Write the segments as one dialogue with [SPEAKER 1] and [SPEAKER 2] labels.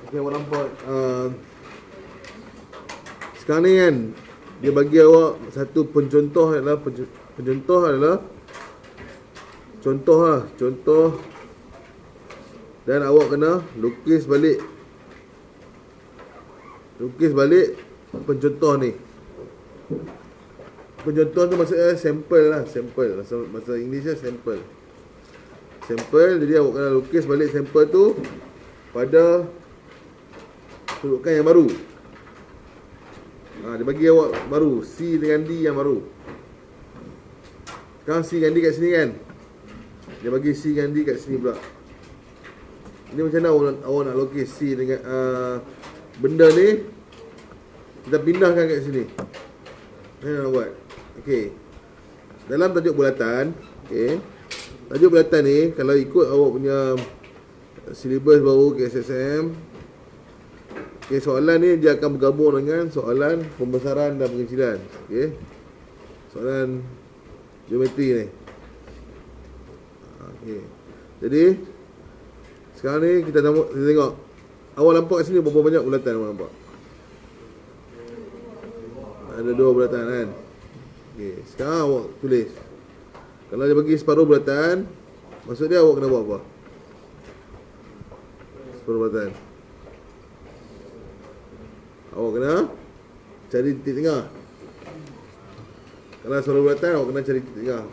[SPEAKER 1] Okay, awak nampak sekarang ni kan, dia bagi awak satu pencontoh adalah contoh lah, contoh, dan awak kena lukis balik pencontoh ni. Pencontoh tu maksudnya sampel lah, sampel. Bahasa Inggerisnya sampel. Jadi awak kena lukis balik sampel tu pada kedudukan yang baru. Dia bagi awak baru, C dengan D yang baru. Sekarang C dengan D kat sini kan, dia bagi C dengan D kat sini pula. Ini macam mana awak nak lukis C dengan benda ni, kita pindahkan kat sini. Macam mana nak buat? Okey, dalam tajuk bulatan, okey, tajuk bulatan ni kalau ikut awak punya silibus baru KSSM, okey, soalan ni dia akan bergabung dengan soalan pembesaran dan pengecilan. Okey, soalan geometri ni. Okey, jadi sekarang ni kita tengok awak nampak kat sini berapa banyak bulatan awak nampak? Ada 2 bulatan kan? Okey, sekarang awak tulis. Kalau dia bagi separuh bulatan, maksud dia awak kena buat apa? Separuh bulatan, awak kena cari titik tengah. Kalau separuh bulatan, awak kena cari titik tengah.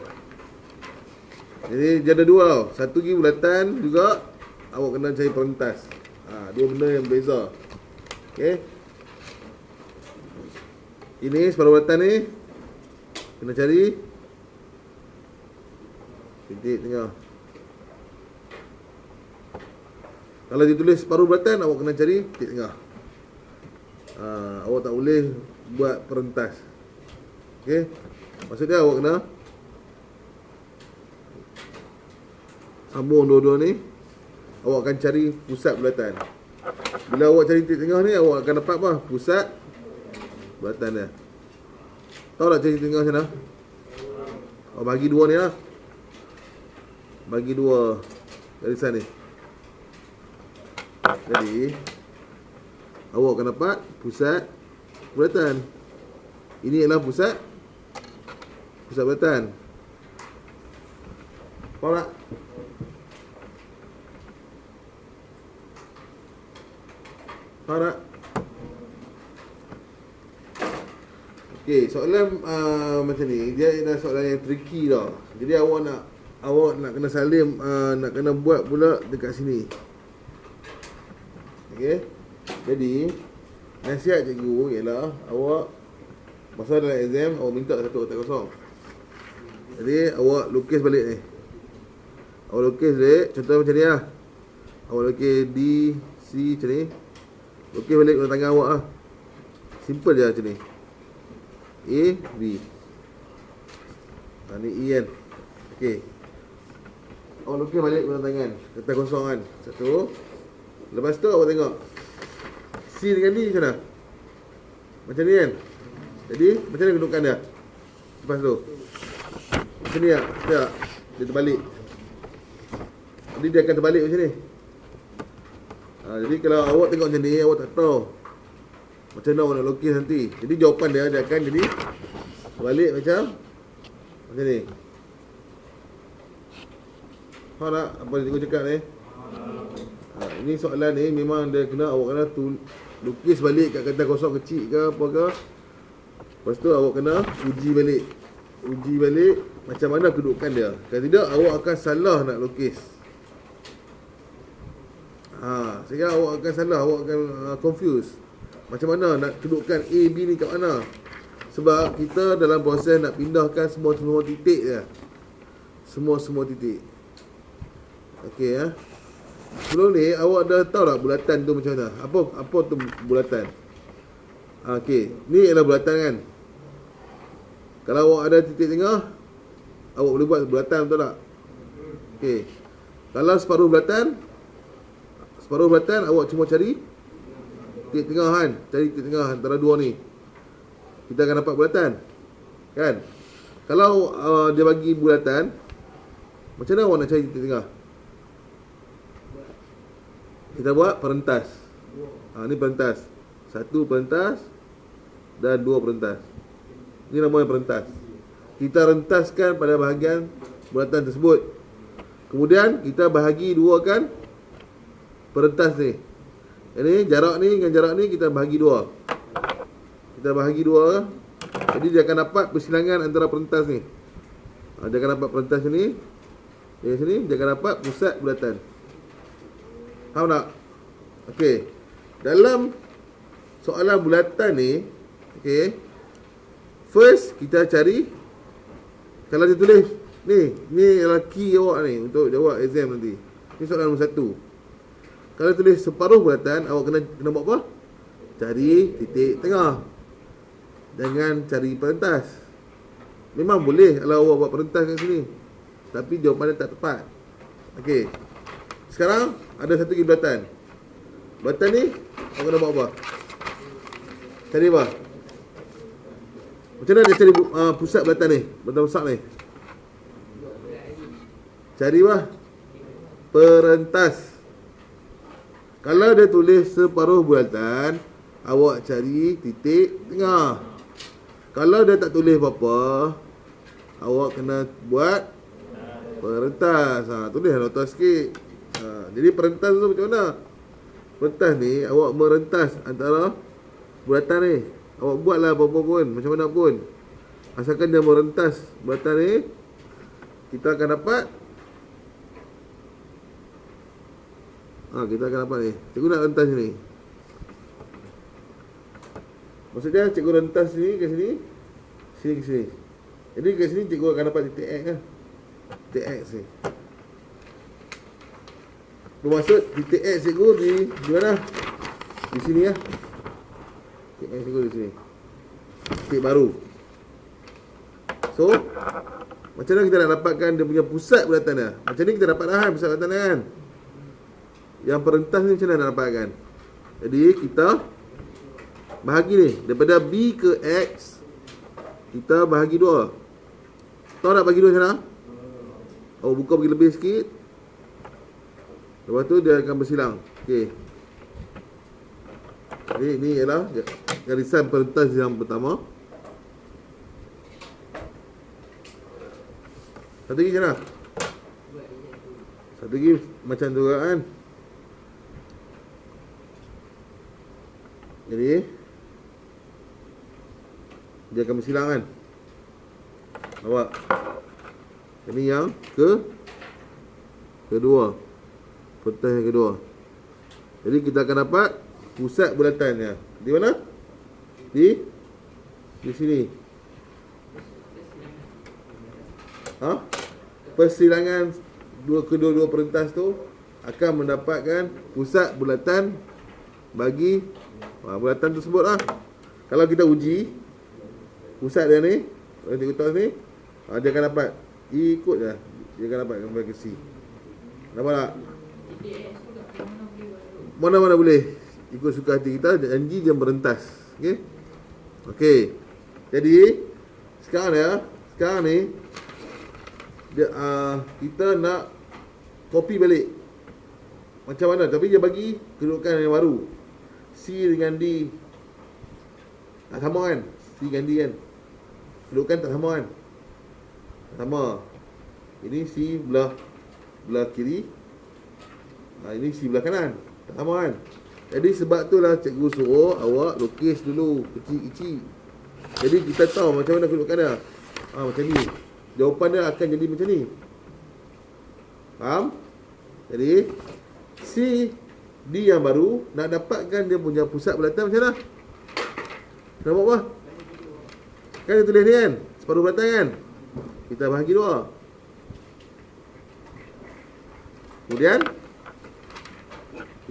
[SPEAKER 1] Jadi dia ada 2 tau. Satu lagi bulatan juga awak kena cari perentas. 2 benda yang berbeza. Okey, ini separuh bulatan ni kena cari titik tengah. Kalau ditulis separuh bulatan, awak kena cari titik tengah. Awak tak boleh buat perentas. Okey, maksudnya awak kena sambung dua-dua ni. Awak akan cari pusat bulatan. Bila awak cari titik tengah ni, awak akan dapat apa? Pusat bulatan dia. Tahu tak cari titik tengah macam mana? Awak bagi 2 ni lah. Bagi 2 garisan ni. Jadi awak akan dapat pusat bulatan. Ini adalah pusat bulatan. Faham tak? Faham tak? Okey, soalan macam ni, dia adalah soalan yang tricky tau. Jadi awak nak kena salin, nak kena buat pula dekat sini. Okey, jadi nasihat cikgu ialah awak masa dalam exam awak minta satu kotak kosong. Jadi awak lukis balik ni. Awak lukis balik, contoh macam ni lah. Awak lukis D, C macam ni. Lukis balik guna tangan awak lah. Simple je macam ni. A, B. Ni E kan. Okey, awak lukis balik guna tangan, kertas kosong kan. Satu. Lepas tu awak tengok C dengan D macam mana? Macam ni kan. Jadi macam mana kedudukan dia lepas tu? Macam ni tak? Tak. Dia terbalik. Jadi dia akan terbalik macam ni. Jadi kalau awak tengok macam ni, awak tak tahu macam mana awak nak lukis nanti. Jadi jawapan dia akan jadi terbalik macam ni. Faham tak apa cikgu cakap ni? Ini soalan ni memang dia kena, awak kena lukis balik kat kertas kosong kecil ke apa ke. Lepas tu awak kena uji balik macam mana kedudukan dia. Kalau tidak, awak akan salah nak lukis. Sehingga awak akan salah, awak akan confuse. Macam mana nak kedudukan A, B ni kat mana? Sebab kita dalam proses nak pindahkan semua titik je. Semua titik. Okey ya. Sebelum ni awak dah tahu tak bulatan tu macam mana? Apa tu bulatan? Okey, ni ialah bulatan kan. Kalau awak ada titik tengah, awak boleh buat bulatan, betul tak? Okey. Kalau separuh bulatan awak cuma cari titik tengah kan. Cari titik tengah antara 2 ni, kita akan dapat bulatan kan. Kalau dia bagi bulatan, macam mana awak nak cari titik tengah? Kita buat perentas. Ni perentas. Satu perentas dan dua perentas. Ini namanya perentas. Kita rentaskan pada bahagian bulatan tersebut. Kemudian kita bahagi duakan perentas ni. Ini jarak ni dengan jarak ni kita bahagi dua. Kita bahagi dua. Jadi dia akan dapat persilangan antara perentas ni. Dia akan dapat perentas ni. Dari sini dia akan dapat pusat bulatan. Faham tak? Okey. Dalam soalan bulatan ni, okey. First kita cari, kalau dia tulis ni adalah key awak ni untuk jawab exam nanti. Ni soalan nombor 1. Kalau tulis separuh bulatan, awak kena buat apa? Cari titik tengah. Jangan cari perentas. Memang boleh kalau awak buat perentas kat sini, tapi jawapan dia tak tepat. Okey. Sekarang ada satu lagi bulatan. Bulatan ni awak kena buat apa? Cari apa? Macam mana dia cari pusat bulatan ni? Bulatan besar ni. Cari apa? Perentas. Kalau dia tulis separuh bulatan, awak cari titik tengah. Kalau dia tak tulis apa-apa, awak kena buat perentas. Tulis nota sikit. Jadi perentas tu macam mana? Perentas ni awak merentas antara bulatan ni. Awak buatlah apa-apa pun, macam mana pun. Asalkan dia merentas bulatan ni, kita akan dapat kita akan dapat ni. Cikgu nak rentas ni. Maksudnya cikgu rentas ni ke sini, sini ke sini. Jadi ke sini cikgu akan dapat titik X kan. Titik X ni. Bermaksud titik X cikgu di mana? Di sini ya. Titik X cikgu di sini. Titik baru. So, macam mana kita nak dapatkan dia punya pusat bulatan dia? Macam ni kita dapat dah pusat bulatan dia kan. Yang perentas ni macam mana nak dapatkan? Jadi kita bahagi ni, daripada B ke X, kita bahagi 2. Tahu nak bagi 2 macam mana? Buka bagi lebih sikit. Lepas tu dia akan bersilang. Okey. Jadi ni ialah garisan perentas yang pertama. Satu lagi macam mana? Satu lagi macam tu kan. Jadi dia akan bersilang kan. Nampak? Ini yang kedua. Perentas yang kedua. Jadi kita akan dapat pusat bulatannya. Di mana? Di sini. Persilangan kedua-dua perentas tu akan mendapatkan pusat bulatan bagi bulatan tersebut lah. Kalau kita uji pusat dia ni, cikgu tahu ni, dia akan dapat ikut je. Dia akan dapat gambar ke C. Nampak tak? Mana-mana boleh. Ikut suka hati kita. Janji dia merentas. Okey. Okey. Jadi sekarang ni dia, kita nak copy balik. Macam mana? Tapi dia bagi kedudukan yang baru. C dengan D tak sama kan? C dengan D kan? Kedudukan tak sama kan? Tak sama. Ini C belah kiri. Ini C belah kanan. Tak sama kan? Jadi sebab tu lah cikgu suruh awak lukis dulu kecil-kecil. Jadi kita tahu macam mana kedudukan dia. Macam ni. Jawapan dia akan jadi macam ni. Faham? Jadi C D yang baru nak dapatkan dia punya pusat bulatan macam mana? Nak buat apa? Kan dia tulis ni kan, separuh bulatan kan. Kita bahagi 2. Kemudian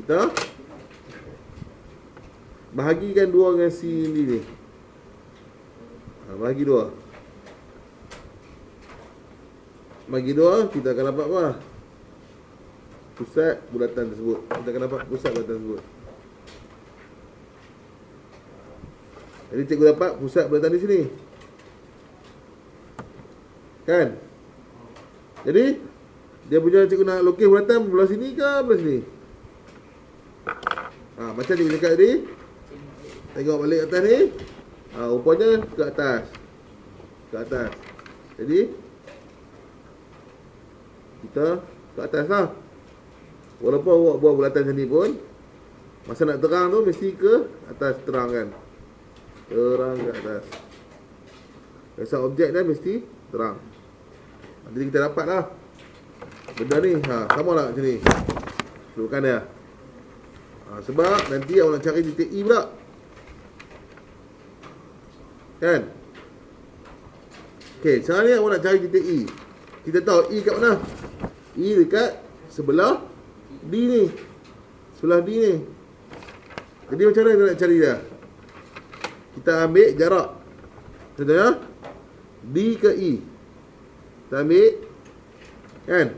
[SPEAKER 1] kita bahagikan 2 dengan C ni. Bahagi 2. Bagi 2, kita akan dapat apa? Pusat bulatan tersebut. Kita akan dapat pusat bulatan tersebut. Jadi cikgu dapat pusat bulatan di sini. Kan? Jadi dia punya cikgu nak lukis bulatan belah sini ke belah sini? Macam ni cakap tadi. Tengok balik atas ni. Rupanya ke atas. Ke atas. Jadi kita ke atas lah. Walaupun awak buat bulatan macam ni pun, masa nak terang tu mesti ke atas terang kan. Terang ke atas. Rasa objek dia mesti terang. Jadi kita dapat lah benda ni. Sama lah macam ni. Dudukkan dia. Sebab nanti awak nak cari titik E pula. Kan? Okay, sekarang ni awak nak cari titik E. Kita tahu E kat mana? E dekat sebelah D ni. Sebelah D ni. Jadi macam mana kita nak cari dia? Kita ambil jarak. Contohnya D ke E. Kita ambil, kan?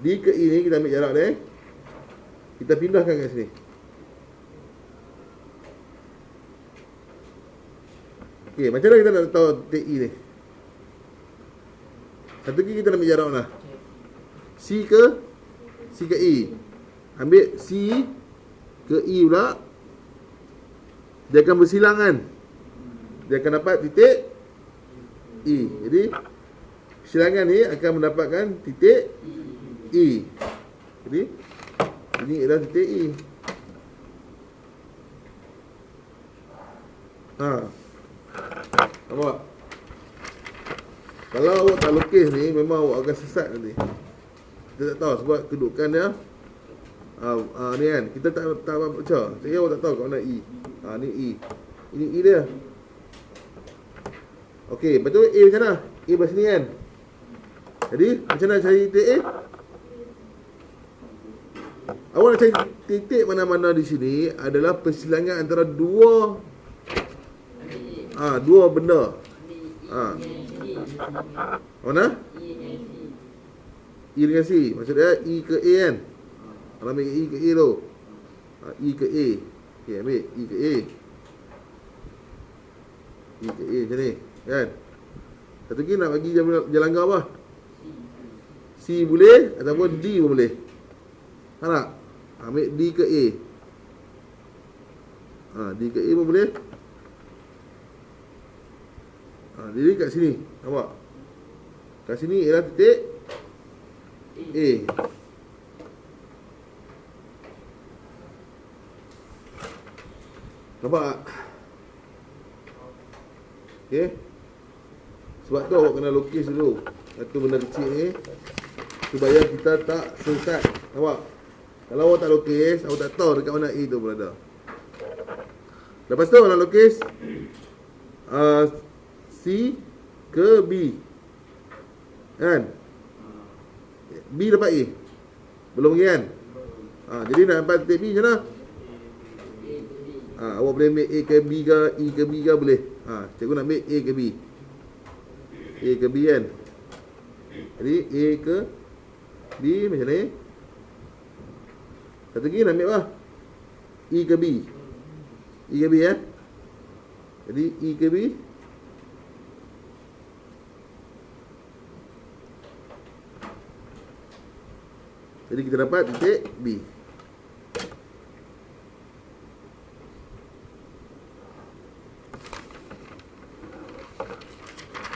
[SPEAKER 1] D ke E ni kita ambil jarak dia. Kita pindahkan kat sini. Okay, macam mana kita nak tahu titik E ni? Satu lagi kita nak ambil jarak mana? C ke E. Ambil C ke E pula. Dia akan bersilangan. Dia akan dapat titik E. Jadi silangan ni akan mendapatkan titik E. Jadi ini adalah titik E. Nampak? Kalau awak tak lukis ni, memang awak akan sesat nanti. Kita tak tahu sebab kedudukan dia. Ni kan, kita tak baca. Jadi awak tak tahu kat mana E. Ni E. Ini E dia. Okey, lepas tu A macam mana? A belah sini kan. Jadi, macam mana cari titik A? Awak nak cari titik mana-mana di sini adalah persilangan antara dua benda. Mana? E dengan C. Maksudnya E ke A kan? Kalau ambil E ke A tu. E ke A. Okey, ambil E ke A. E ke A macam ni. Kan? Satu lagi nak bagi jalan langgar apa? C boleh ataupun D pun boleh. Faham tak? Ambil D ke A. D ke A pun boleh. Jadi kat sini. Nampak? Kat sini ialah titik A. Nampak tak? Okay. Sebab tu awak kena lukis dulu satu benda kecil ni, supaya kita tak sesat. Nampak? Kalau awak tak lukis, awak tak tahu dekat mana A tu berada. Lepas tu awak nak lukis C ke B. Kan? B dapat A. Belum lagi kan? Jadi nak dapat titik B macam mana? Awak boleh ambil A ke B ke, E ke B ke boleh. Cikgu nak ambil A ke B. A ke B kan? Jadi A ke B macam ni. Satu lagi nak ambil apa? E ke B. E ke B ya. Jadi E ke B. Jadi kita dapat titik B.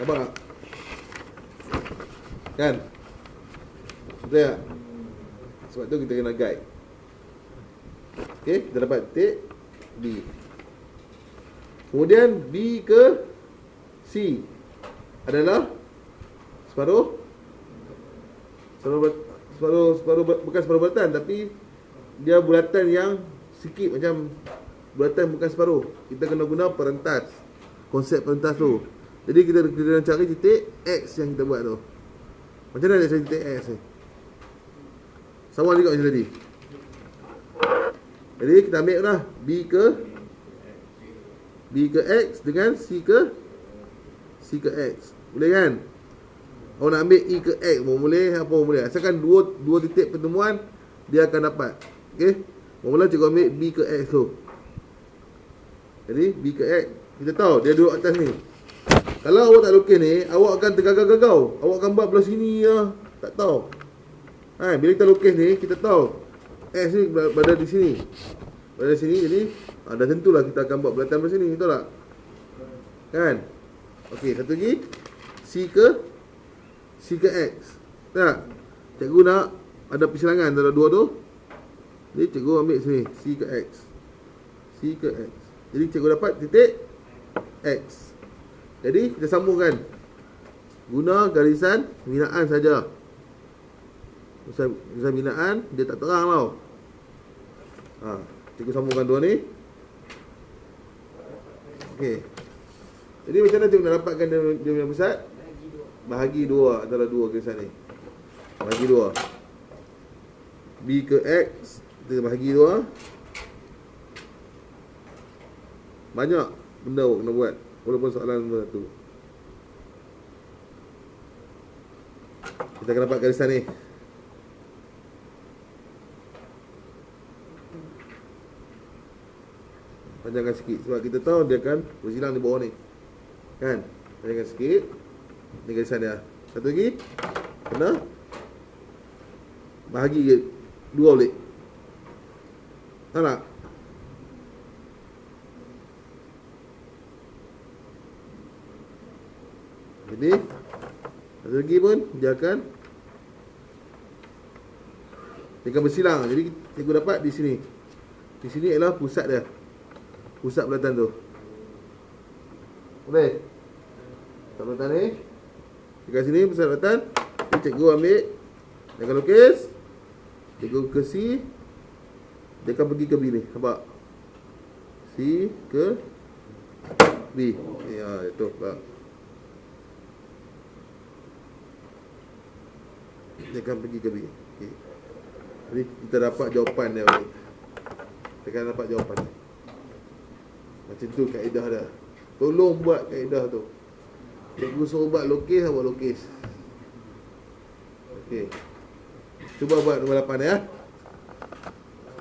[SPEAKER 1] Nampak tak? Kan? Betul tak? Sebab tu kita kena guide. Okey, kita dapat titik B. Kemudian B ke C adalah separuh bukan separuh bulatan, tapi dia bulatan yang sikit, macam bulatan bukan separuh. Kita kena guna perentas. Konsep perentas tu. Jadi kita nak cari titik X yang kita buat tu. Macam mana nak cari titik X ni? Sama juga macam tadi. Jadi kita ambil lah B ke X dengan C ke X. Boleh kan? Awak nak ambil E ke X pun boleh, apa pun boleh. Asalkan dua titik pertemuan, dia akan dapat. Okey? Mula-mula cikgu ambil B ke X tu. Jadi B ke X, kita tahu dia duduk atas ni. Kalau awak tak lukis ni, awak akan tergagau-gagau. Awak akan buat belah sini ya, tak tahu. Bila kita lukis ni, kita tahu X ni berada di sini. pada sini. Jadi dah tentulah kita akan buat bulatan pada sini, betul tak? Kan? Okey, satu lagi C ke X. Tak? Cikgu nak ada persilangan antara dua tu. Jadi cikgu ambil sini C ke X. C ke X. Jadi cikgu dapat titik X. Jadi kita sambungkan. Guna garisan binaan saja. Garisan binaan dia tak terang tau. Cikgu sambungkan dua ni. Okey. Jadi macam mana cikgu nak dapatkan dia punya pusat? Bahagi dua antara dua garisan ni. Bahagi dua. B ke X, kita bahagi dua. Banyak benda kena buat, walaupun soalan benda tu. Kita akan dapat garisan ni. Panjangkan sikit sebab kita tahu dia akan bersilang di bawah ni. Kan? Panjangkan sikit. Ni garisan dia. Satu lagi. Kena bahagi dua balik. Tak nak? Jadi satu lagi pun dia akan bersilang. Jadi cikgu dapat di sini. Di sini adalah pusat dia. Pusat bulatan tu. Boleh? Pusat bulatan ni. Dekat sini pusat bulatan. Cikgu ambil. Dia akan lukis. Cikgu ke C. Dia akan pergi ke B ni. Nampak? C ke B. Ya, itu. Nampak? Dia akan pergi ke B. Okay. Jadi kita dapat jawapan dia. Kita akan dapat jawapan dia. Macam tu kaedah dia. Tolong buat kaedah tu. Cikgu suruh buat lukis, buat lukis. Okey. Cuba buat nombor 8 ya.